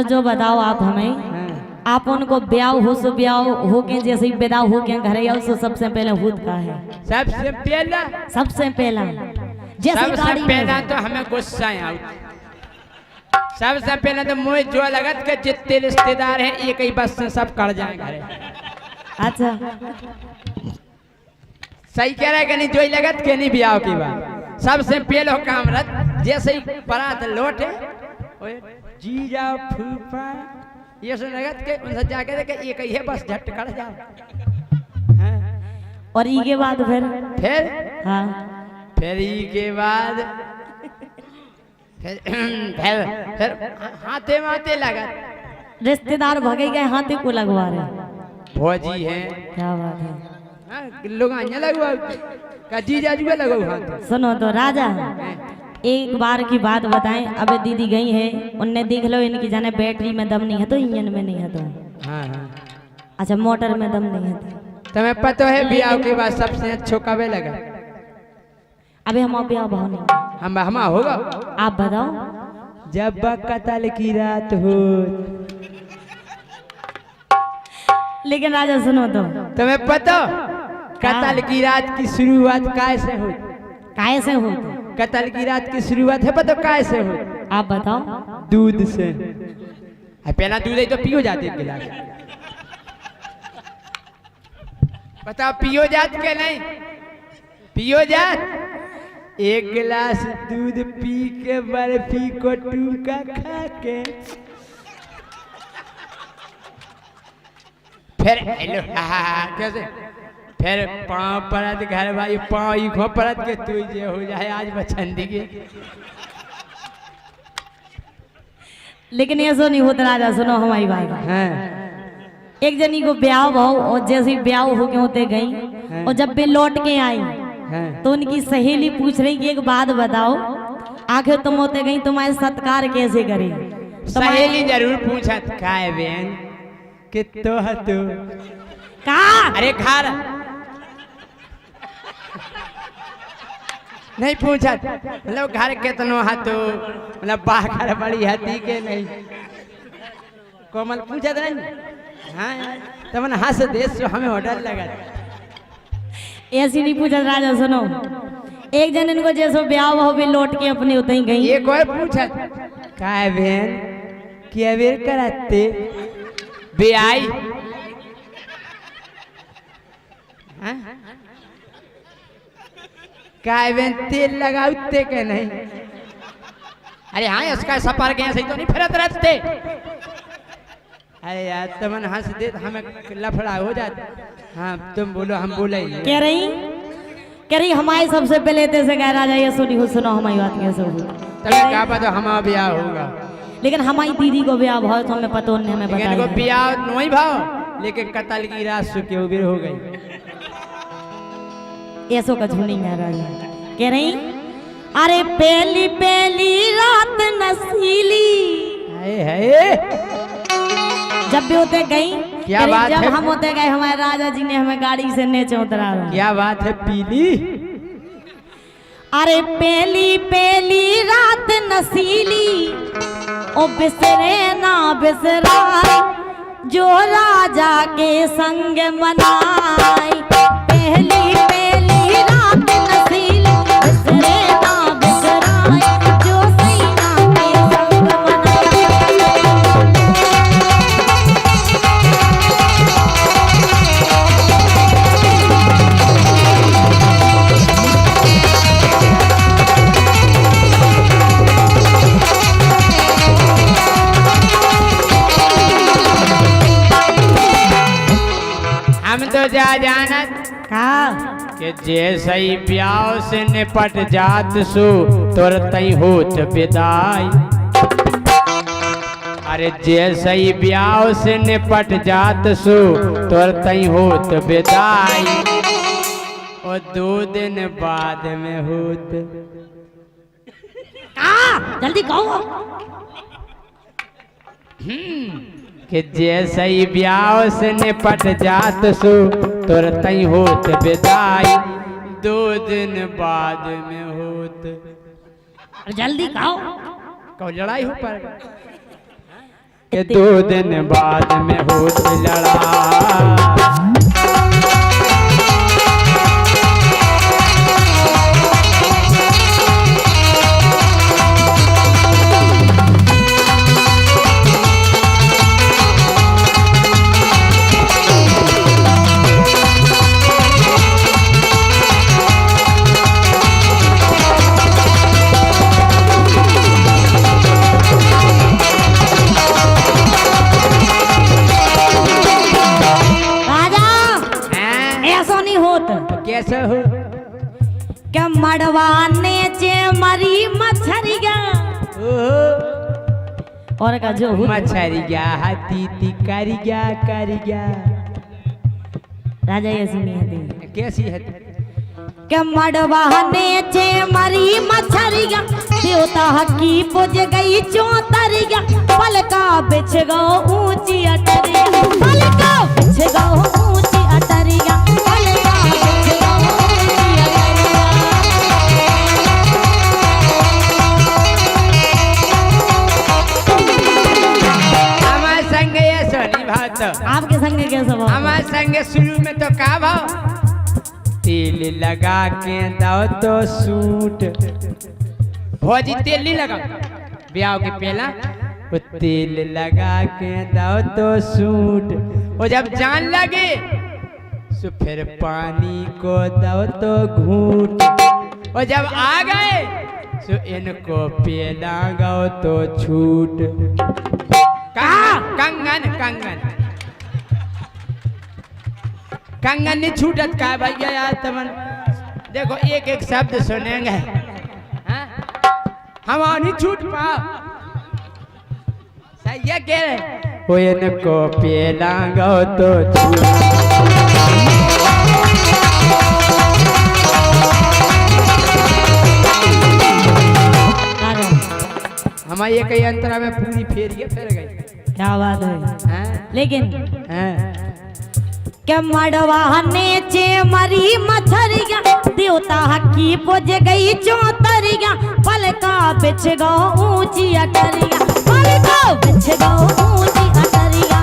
अच्छा जो बताओ आप हमें, आप उनको ब्याह हो सो ब्याह हो के जैसे ही विदा हो के घर आओ सो सबसे पहले हुद का है। सबसे पहला जैसे गाड़ी पहला तो हमें गुस्सा आओ। सबसे पहले तो मुझे जो लगत के जितने रिश्तेदार हैं एक ही बस से सब कट जाए घरे। अच्छा सही कह रहे कि नहीं, जो लगत के नहीं ब्याह की बात सबसे पहले काम रत जैसे ही बारात लौटे जीजा फूफा ये सब लगत के उनसे जाके देखे एक ही है बस झट कर जाओ। और ई के बाद फिर हाँ फिर ई के बाद फिर हाथे माथे लगा रिश्तेदार भगे गए हाथे को लगवा रहे। भौजी है क्या बात है, लोग लगवा का जीजा जुआ लगाओ हाथ। सुनो तो राजा एक बार की बात बताएं, अबे दीदी गई है उनने देख लो इनकी जाने बैटरी में दम नहीं है तो इंजन में नहीं है तो अच्छा मोटर में दम नहीं है तो तुम्हें पता है ब्याह के बाद सबसे अच्छा कब लगा? अबे हम ब्याह भाव नहीं हम होगा। आप बताओ। जब कतल की रात हो। लेकिन राजा सुनो तो तुम्हें पता कतल की रात की शुरुआत कैसे हो? कैसे हो? कतल की रात की शुरुआत है पता कैसे हो? आप बताओ। दूध से। पहला दूध है तो पियो जाते एक गिलास। बताओ पियो जात के नहीं? पियो जात। एक गिलास दूध पी के बर्फी को टूका खा के फिर हेलो कैसे फिर पाँव परत घर भाई पाँव इखो परत के तू जे हो जाए आज बचंदी के। लेकिन ये सो नहीं होता राजा, सुनो हमारी बात। एक जनी को ब्याह भाव और जैसे ब्याह हो के होते गई और जब वे लौट के आई तो उनकी सहेली पूछ रही कि एक बात बताओ, आखिर तुम होते गई तुम्हारे सत्कार कैसे करे? सहेली जरूर पूछत का है बहन कि तो हतो का अरे घर नहीं पूछत मतलब घर कितनो हतो मतलब बाहर बड़ी हती के नहीं कोमल पूछत नहीं। हाँ तमन हंस देश हमें होटल लगा ऐसी नहीं पूछत राजा। सुनो एक जन इनको जैसो ब्याह हो भी लौट के अपने उतई गई। एक और पूछत का है बहन कि अबेर करते बेआई काय बहन तेल लगाते के नहीं? अरे हाँ इसका सफर के सही तो नहीं फिरत रहते। अरे यार तुमन हंस दे हमें लफड़ा हो जाता। हाँ तुम बोलो हम बोले कह रही हमारे सबसे पहले से कह राजा ये सुनी हो सुनो हमारी बात कैसे हो तभी क्या पता हमारा ब्याह होगा। लेकिन हमारी दीदी को ब्याह भाव तो हमें पता नहीं, हमें बताया ब्याह नहीं भाव लेकिन कतल की रात सुखी उबिर हो गई। ऐसो का झूठी है राजा। कह रही अरे पहली पहली रात नसीली जब भी होते गई क्या बात जब है? हम होते गए हमारे राजा जी ने हमें गाड़ी से नीचे उतरा। क्या बात है पीली? अरे पहली पहली रात नसीली ओ बिसरे ना बिसरा जो राजा के संग मनाई। पहली पहली रात नसीली बिसरे ना बिसरा जो सैना के संग हम तो जा जानत कि जैसे ही ब्याह से निपट जात सो तुरंत ही होत विदाई। अरे जैसे ही ब्याह से निपट जात सो तुरंत ही होत विदाई और 2 दिन बाद में होत। जल्दी कहो। कि जैसे ही ब्याह से निपट जात सो तुरंत ही होत विदाई 2 दिन बाद में होत। जल्दी कहो। कहो लड़ाई हो पर कि 2 दिन बाद में होत लड़ा। कैसे हो क्या मड़वाने चे मरी मछरिया और का जो मछरिया हाथी तिकारिया कारिया राजा ये सुनी है कैसी है क्या मड़वाने चे मरी मछरिया देवता हकी पुज गई चौतरिया पलका बिछ गो ऊंची अटरिया पलका बिछ गो ऊंची अटरिया पलका बिछ गो ऊंची अटरिया। हमारे संग ये सोनी भात आपके संग कैसा भाव? हमारे संग शुरू में तो का भाव तेल लगा के दाओ तो सूट भौजी तेल नहीं लगा ब्याह के पहला वो तेल लगा के दाओ तो सूट वो जब जान लगे तो फिर पानी को दाओ तो घूट और जब आ गए तो इनको पेला गाओ तो छूट। कंगन कंगन कंगन नहीं छूटत का भैया यार तमन देखो एक एक शब्द सुनेंगे हम नहीं छूट पाओ सही है कह रहे वो इनको पेला गो तो हमारे ये कई अंतरा में पूरी फेरिए फिर गई। क्या बात है लेकिन क्या मड़वाने चे मरी मछरिया देवता हकी पुज गई चौतरिया पलका बिछ गो ऊंची अटरिया पलका बिछ गो ऊंची अटरिया।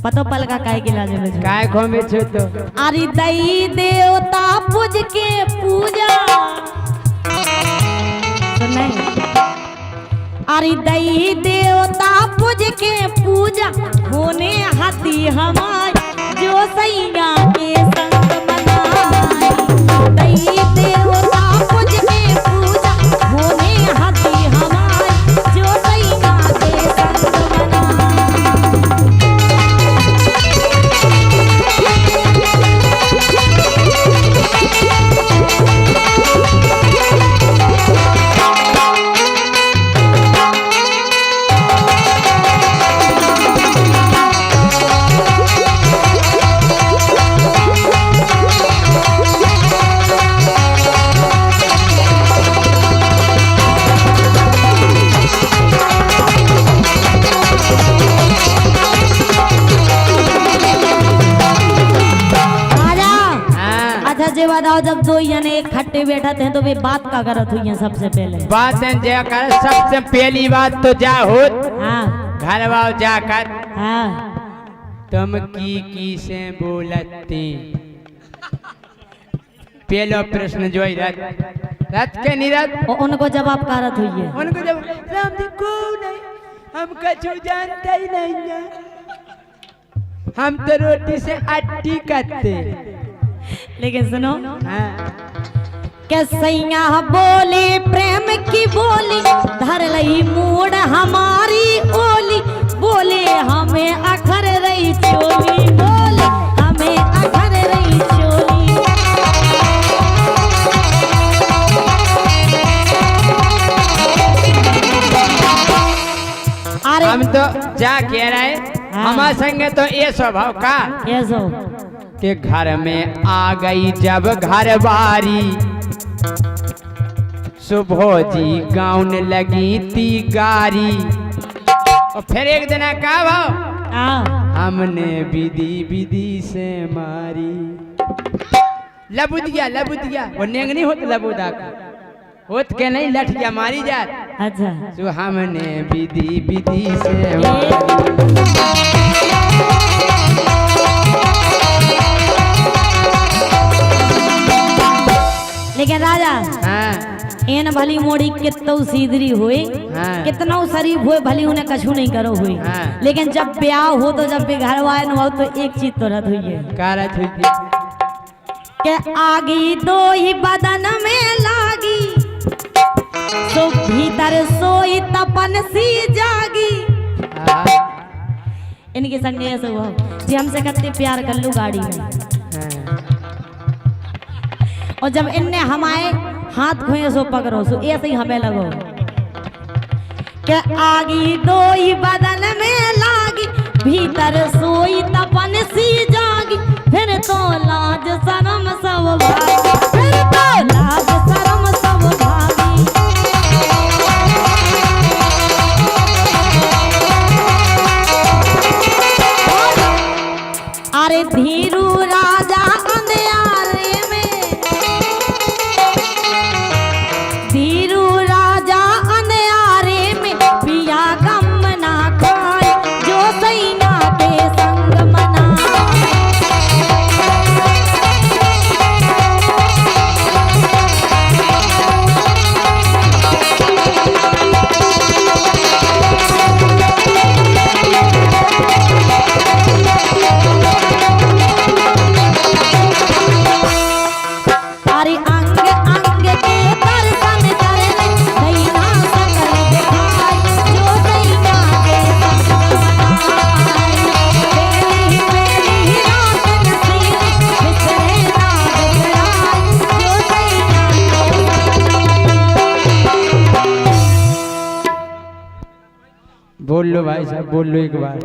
पतो पलका काय के लाजे में काय खो में छो तो अरे दई देवता पुज के पूजा अरे दई देवता पूज के पूजा होने हाथी हमारी जो सैया के संग मनाई दई देवता पूज के पूजा होने हाथी हमारी जो सैया के संग मनाई। बताओ जब दो जने एक खट्टे बैठे थे तो वे बात का करत हुई है सबसे पहले बात जाकर सबसे पहली बात तो जा हो घर वाओ जाकर तुम की से बोलती पहलो प्रश्न जो रत के निरत उनको जवाब करत हुई है उनको जब को नहीं हम कछु जानते ही नहीं है हम तो रोटी से अट्टी करते। लेकिन सुनो क्या सैया बोले प्रेम की बोली धर लही मूड हमारी ओली बोले हमें अखर रही चोली बोले हमें अखर रही चोली। अरे हम तो जा कह रहे हमारे संगे तो ये स्वभाव का ये सो के घर में आ गई जब घर बारी सुबह जी गाउन लगी थी गारी और फिर एक दिन का भाव हमने विधि विधि से मारी लबुदिया वो नेंगनी होत लबुदा का होत के नहीं लठिया मारी जात। अच्छा जो हमने विधि से लेकिन राजा हाँ एन भली मोड़ी कितौ सीधरी हुई हाँ। कितनौ शरीफ हुए भली उन्हें कछु नहीं करो हुई हाँ। लेकिन जब ब्याह हो तो जब भी घर वाले न हो तो एक चीज तो रद हुई है कारत हुई थी के आगी दो ही बदन में लागी तो भीतर सोई तपन सी जागी। हाँ। इनके संग ऐसे हुआ जी हमसे कितने प्यार कर लू गाड़ी में हाँ। और जब इनने हमारे हाथ खोए सो पकड़ो सो ऐसे ही हमें लगो के आगी दो ही बदन में लागी भीतर सोई तपन सी जागी फिर तो लाज शरम सब भागी फिर तो लाज शरम सब भागी। अरे धीरू राजा अंधियारे में धीरू राजा अंधियारे में पिया गम ना खाए जो सैया के संग मनाए। अरे अंग अंग के दर्शन करने दैना सकल दिखाई जो दैना के संग मनाए। बेली रात नसीब बिसरे ना बिसराए जो दैना के। बोल लो भाई साहब बोल लो एक बार।